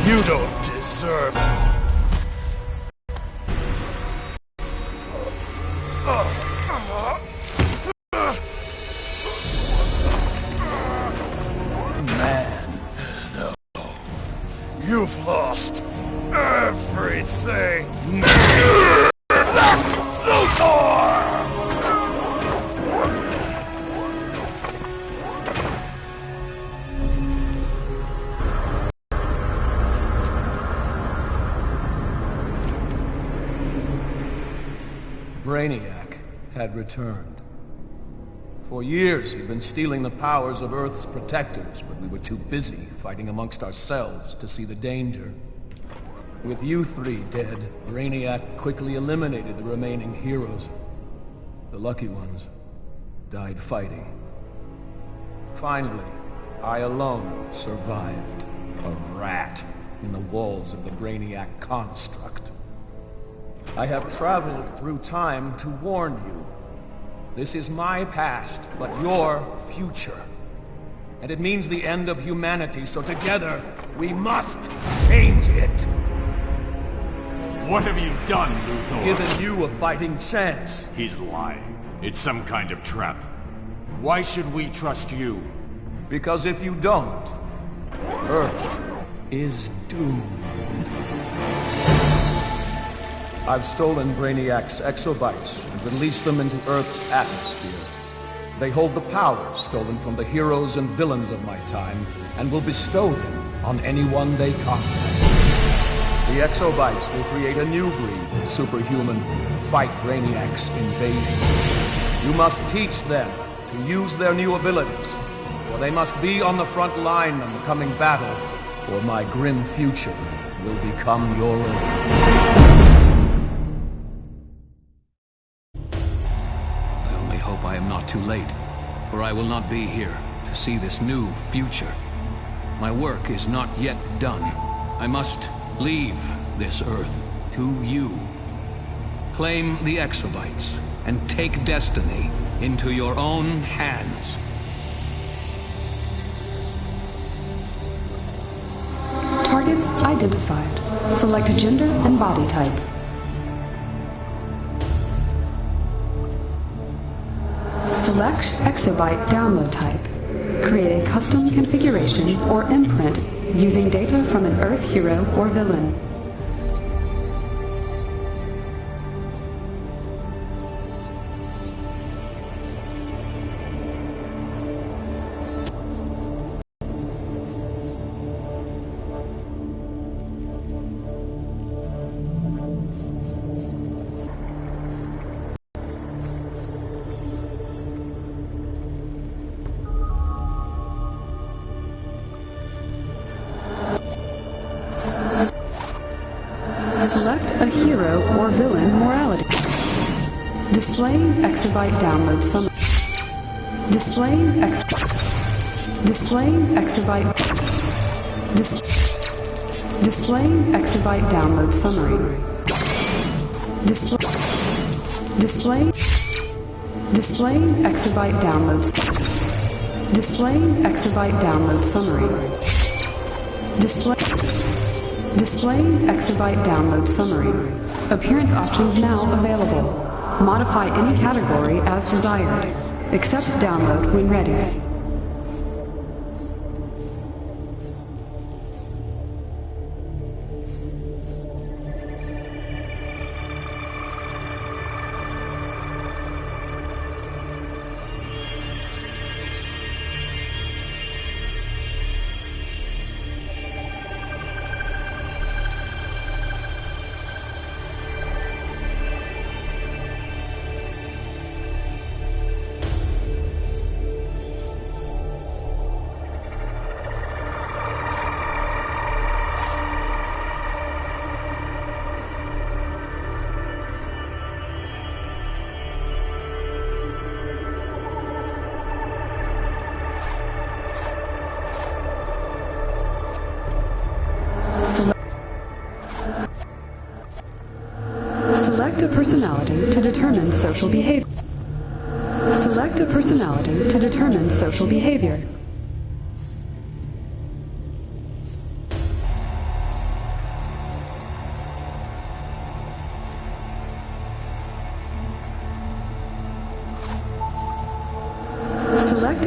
You don't deserve it. Man, no. You've lost everything. Brainiac had returned. For years he'd been stealing the powers of Earth's protectors, but we were too busy fighting amongst ourselves to see the danger. With you three dead, Brainiac quickly eliminated the remaining heroes. The lucky ones died fighting. Finally, I alone survived. A rat in the walls of the Brainiac construct. I have traveled through time to warn you. This is my past, but your future. And it means the end of humanity, so together, we must change it. What have you done, Luthor? Given you a fighting chance. He's lying. It's some kind of trap. Why should we trust you? Because if you don't, Earth is doomed. I've stolen Brainiac's exobytes and released them into Earth's atmosphere. They hold the powers stolen from the heroes and villains of my time, and will bestow them on anyone they contact. The exobytes will create a new breed of superhuman to fight Brainiac's invasion. You must teach them to use their new abilities, for they must be on the front line in the coming battle, or my grim future will become your own. I am not too late, for I will not be here to see this new future. My work is not yet done. I must leave this Earth to you. Claim the exobytes and take destiny into your own hands. Targets identified. Select gender and body type. Select exobyte download type. Create a custom configuration or imprint using data from an Earth hero or villain. Select a hero or villain morality. Display exobyte download summary. Display exobyte. Display exobyte download summary. Display exobyte download. Display exobyte download summary. Display exobyte download summary. Appearance options now available. Modify any category as desired. Accept download when ready. Select a personality to determine social behavior. Select a personality to determine social behavior.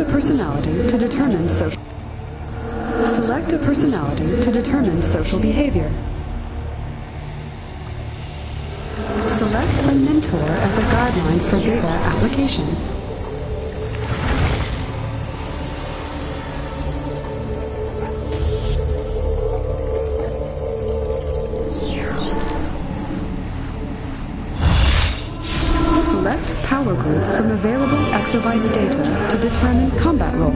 a personality to determine social. Select a personality to determine social behavior. Select a mentor as the guidelines for data application. Select power group from available exabyte data to determine combat role.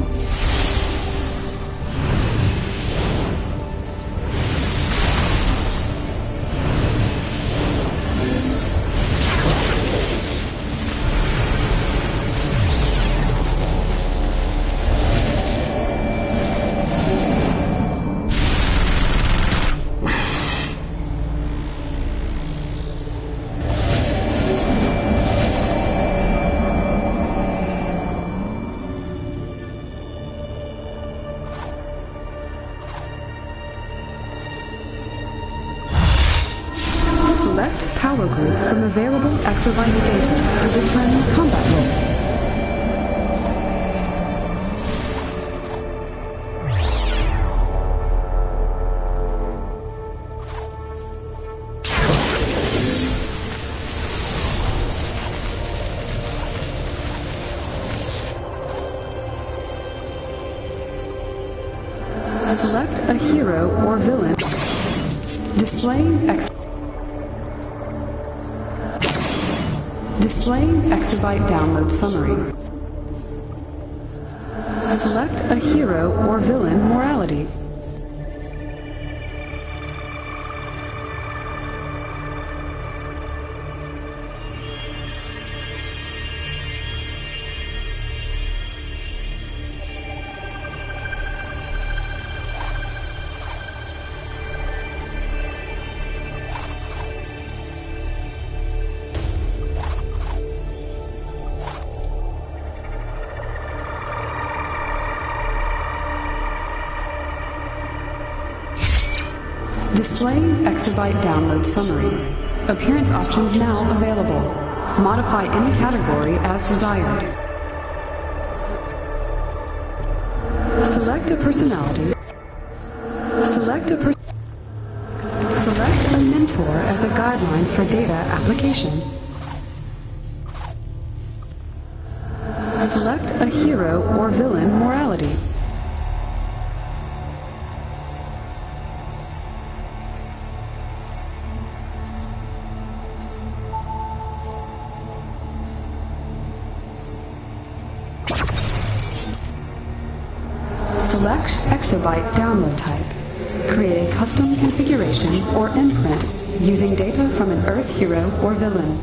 Select power group from available exabyte data to determine combat role. Select a hero or villain. Displaying exabyte download summary. Select a hero or villain morality. Displaying exabyte download summary. Appearance options now available. Modify any category as desired. Select a personality. Select a mentor as the guidelines for data application. Select a hero or villain morality. Select exabyte download type. Create a custom configuration or imprint using data from an Earth hero or villain.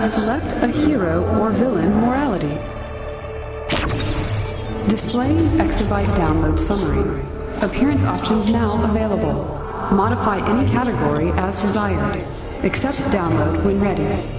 Select a hero or villain morality. Displaying exabyte download summary. Appearance options now available. Modify any category as desired. Accept download when ready.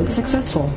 Download successful.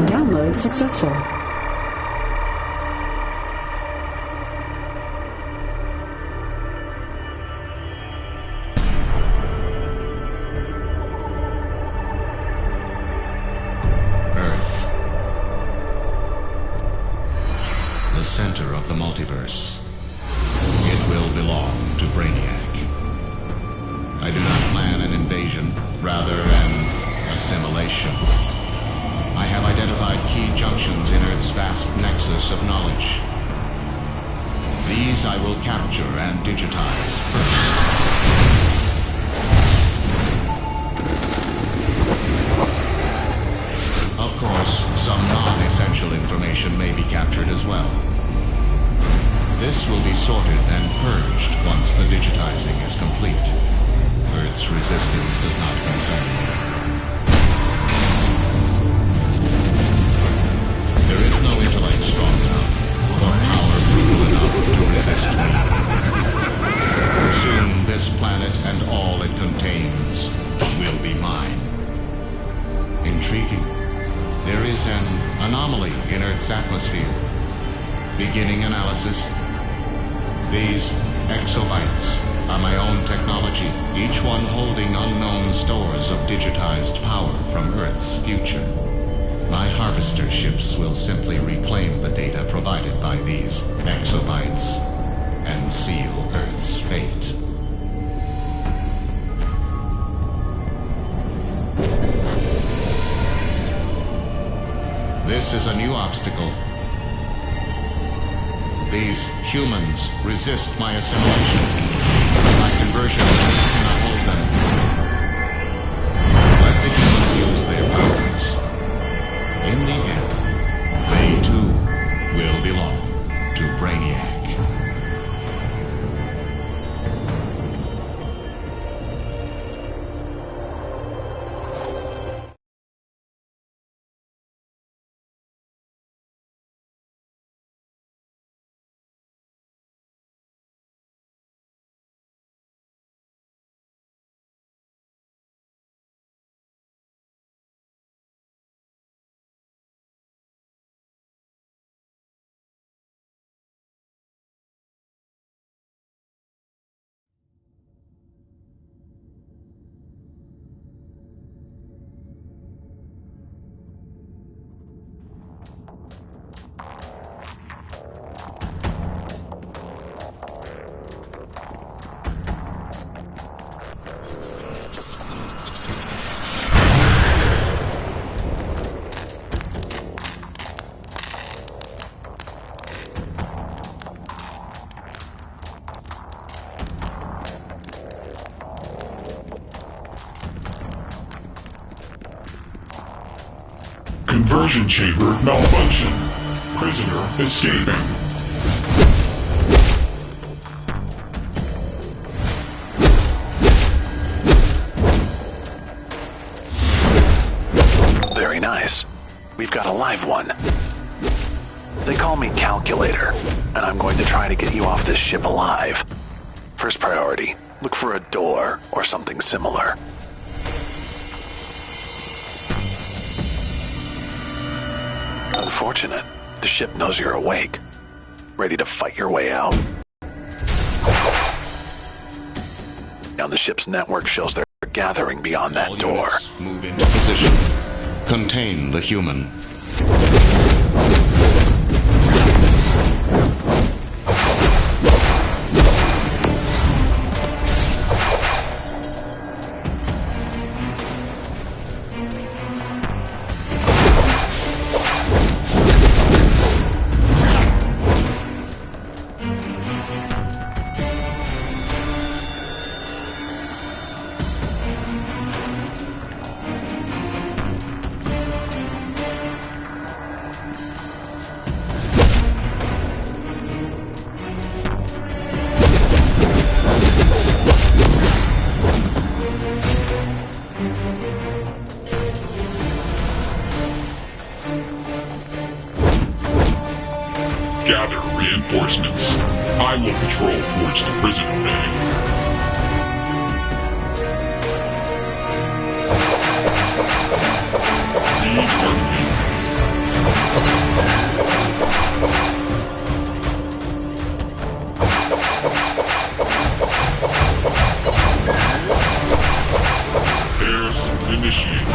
Download successful. Earth. The center of the multiverse. It will belong to Brainiac. I do not plan an invasion, rather an assimilation. I have identified key junctions in Earth's vast nexus of knowledge. These I will capture and digitize first. Of course, some non-essential information may be captured as well. This will be sorted and purged once the digitizing is complete. Earth's resistance does not concern me. There is no intellect strong enough, or power brutal enough to resist me. Soon this planet and all it contains will be mine. Intriguing. There is an anomaly in Earth's atmosphere. Beginning analysis. These exobytes are my own technology, each one holding unknown stores of digitized power from Earth's future. My harvester ships will simply reclaim the data provided by these exobytes and seal Earth's fate. This is a new obstacle. These humans resist my assimilation. My conversion cannot hold them. Let the humans use their powers. In the end, they too will belong to Brainiac. Diversion chamber malfunction. Prisoner escaping. Very nice. We've got a live one. They call me Calculator, and I'm going to try to get you off this ship alive. First priority, look for a door or something similar. Unfortunate. The ship knows you're awake. Ready to fight your way out? Now the ship's network shows they're gathering beyond that All door. units move into position. Contain the human. Gather reinforcements. I will patrol towards the prison bay. Repairs initiated.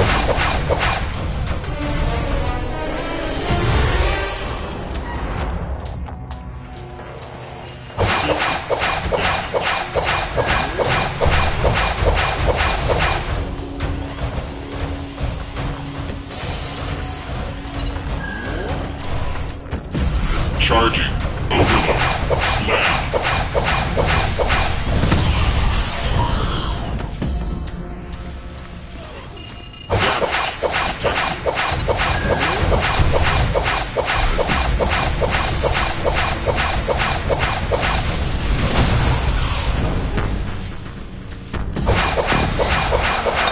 Charging. Overload. Slam.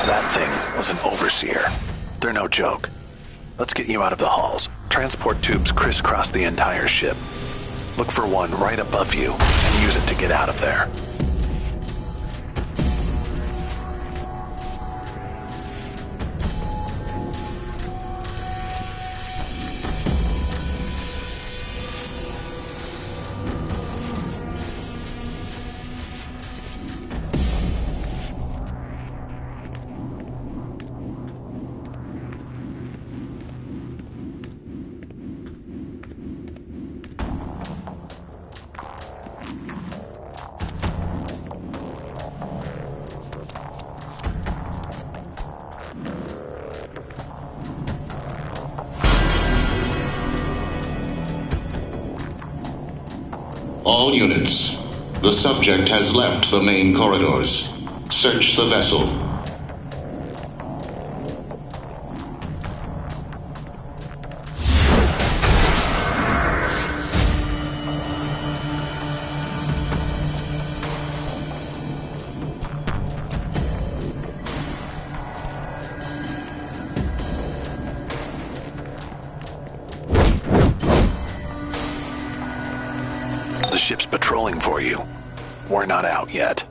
That thing was an overseer. They're no joke. Let's get you out of the halls. Transport tubes crisscross the entire ship. Look for one right above you and use it to get out of there. All units. The subject has left the main corridors. Search the vessel. The ship's patrolling for you. We're not out yet.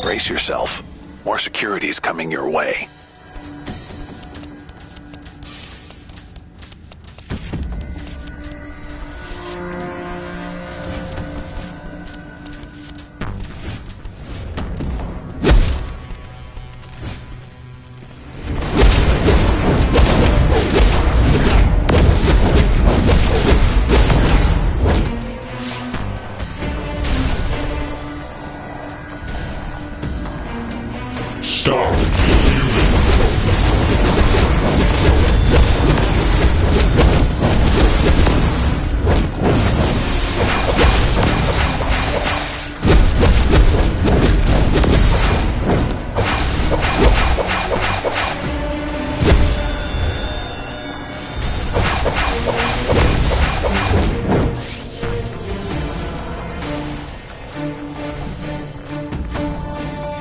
Brace yourself. More security's coming your way. Stop.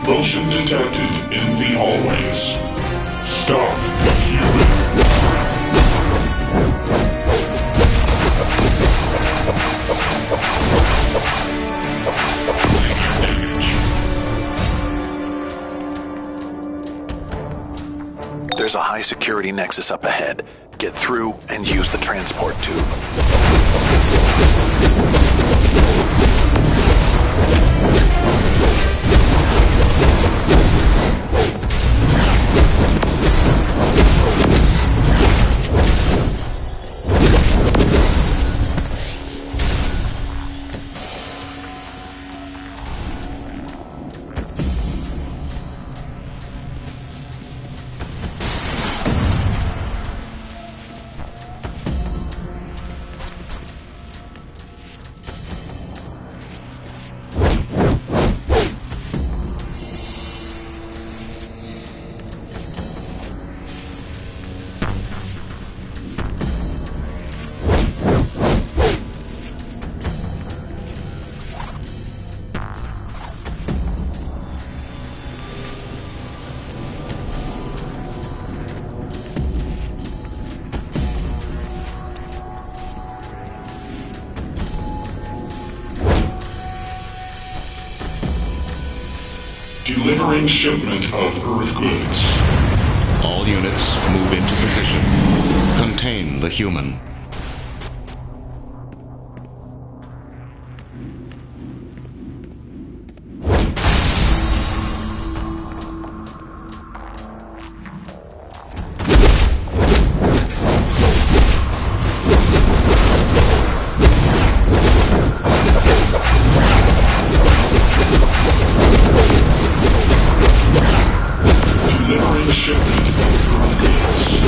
Motion detected in the hallways. Stop, human. There's a high-security nexus up ahead. Get through and use the transport tube. Delivering shipment of Earth goods. All units move into position. Contain the human. Delivering shipment of Earth goods.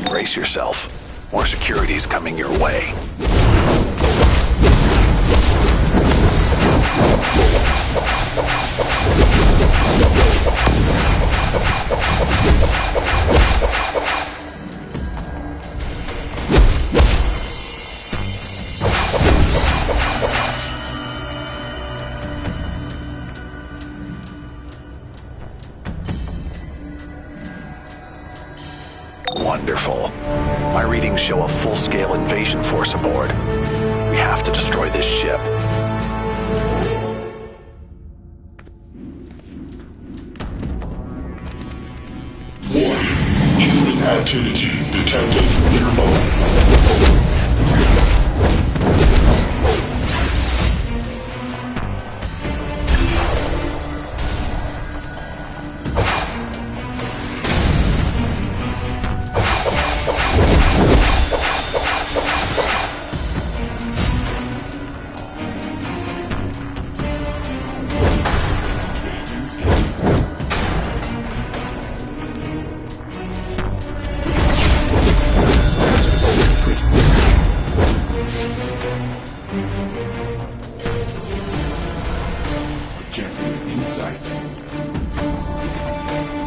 Brace yourself. More security's coming your way. Wonderful. My readings show a full-scale invasion force aboard. We have to destroy this ship. Warning. Human activity detected nearby.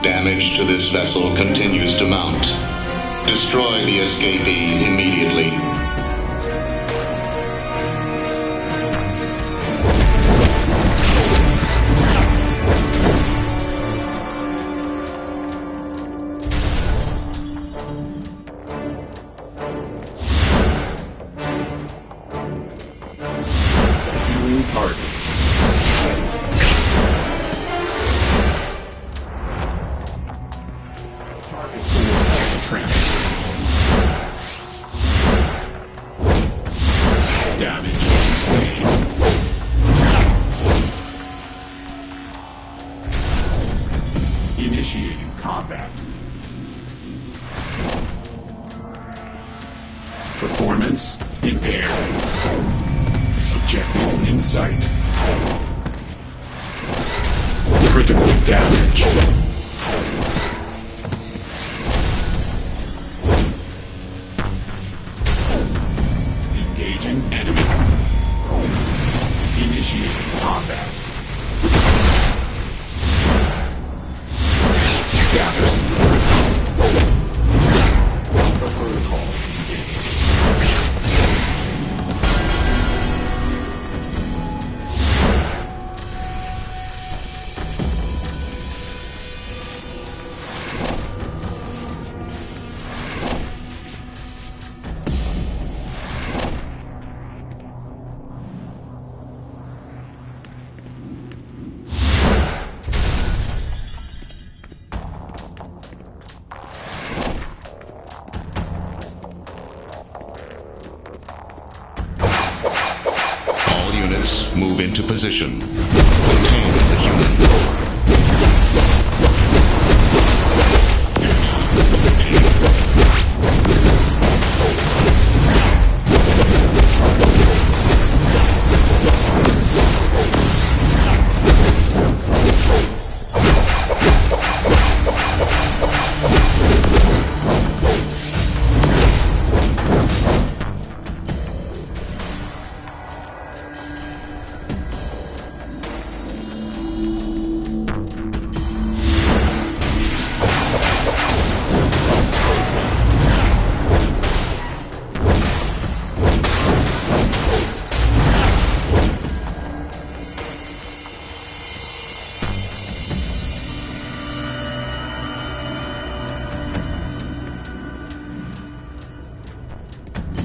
Damage to this vessel continues to mount. Destroy the escapee immediately. Securing target. Target for transport. Damage sustained. Initiating combat. Performance impaired. Objective in sight. Critical damage. Engaging enemy. Initiating combat. Status. Alpha protocol engaged. Move into position. Contain the human.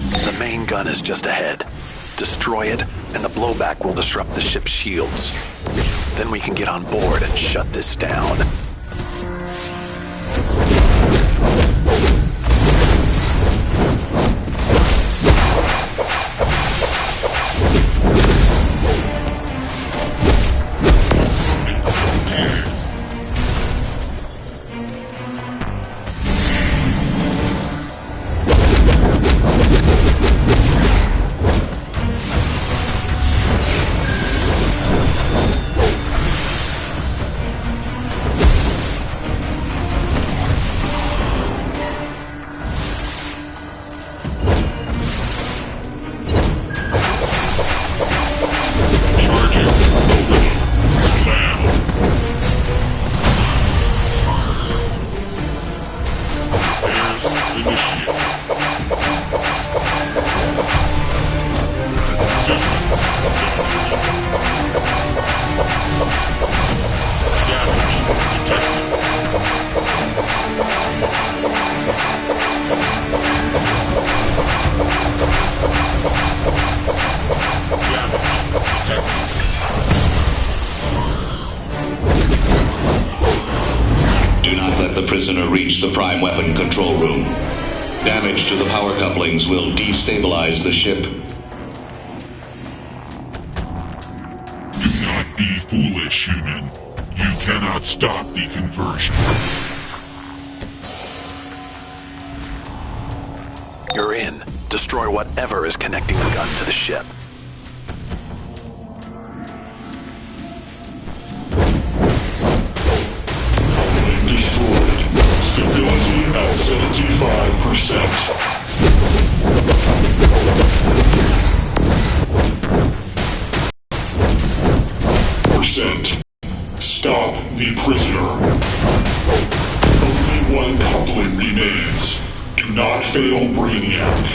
The main gun is just ahead. Destroy it, and the blowback will disrupt the ship's shields. Then we can get on board and shut this down. Prisoner reach the prime weapon control room. Damage to the power couplings will destabilize the ship. Do not be foolish, human. You cannot stop the conversion. You're in. Destroy whatever is connecting the gun to the ship. Stability at 75%. Stop the prisoner. Only one coupling remains. Do not fail, Brainiac.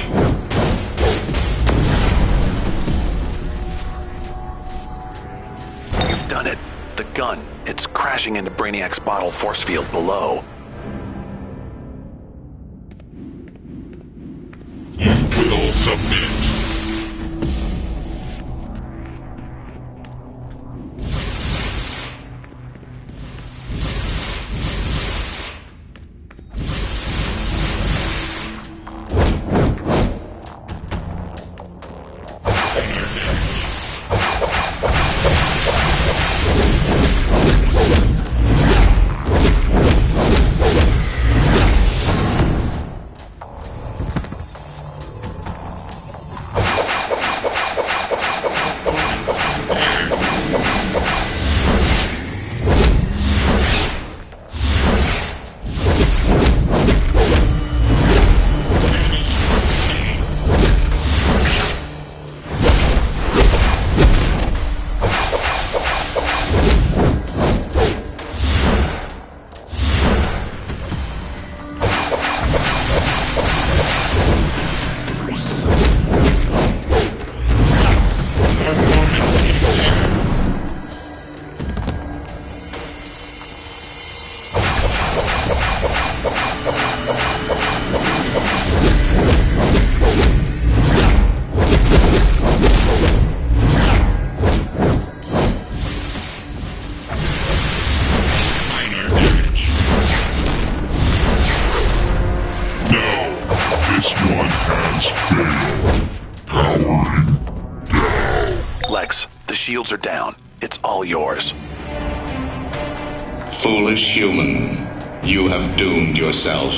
You've done it. The gun. It's crashing into Brainiac's bottle force field below. You will submit. shields are down. It's all yours. Foolish human, you have doomed yourself.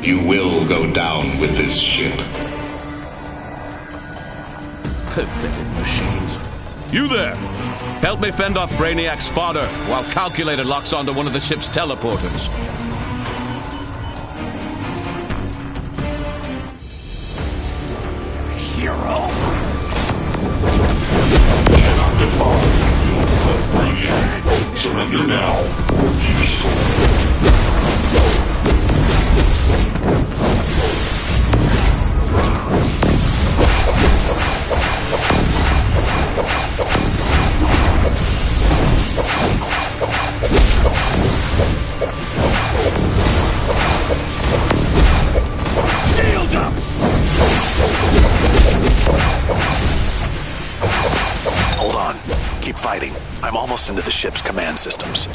You will go down with this ship. Pathetic machines. You there! Help me fend off Brainiac's fodder while Calculator locks onto one of the ship's teleporters. Hero? Cannot defy the Brainiac. Surrender now, or be destroyed. Shields up! Hold on. Keep fighting. I'm almost into the ship's command systems.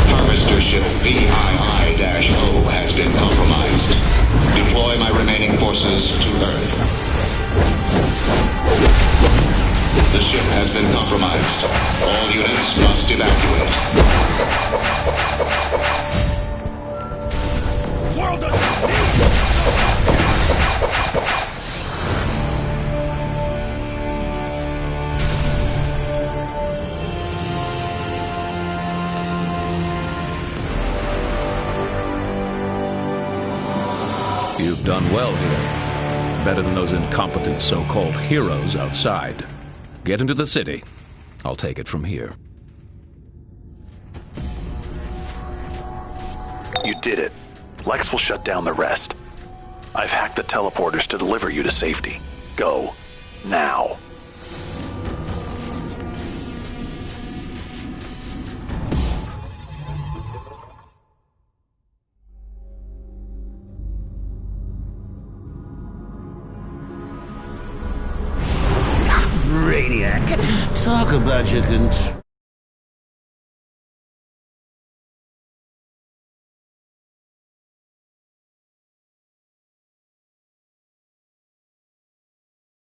Harvester ship VII-O has been compromised. Deploy my remaining forces to Earth. The ship has been compromised. All units must evacuate. World doesn't need You've done well here. Better than those incompetent so-called heroes outside. Get into the city. I'll take it from here. You did it. Lex will shut down the rest. I've hacked the teleporters to deliver you to safety. Go. Now. Brainiac, talk about your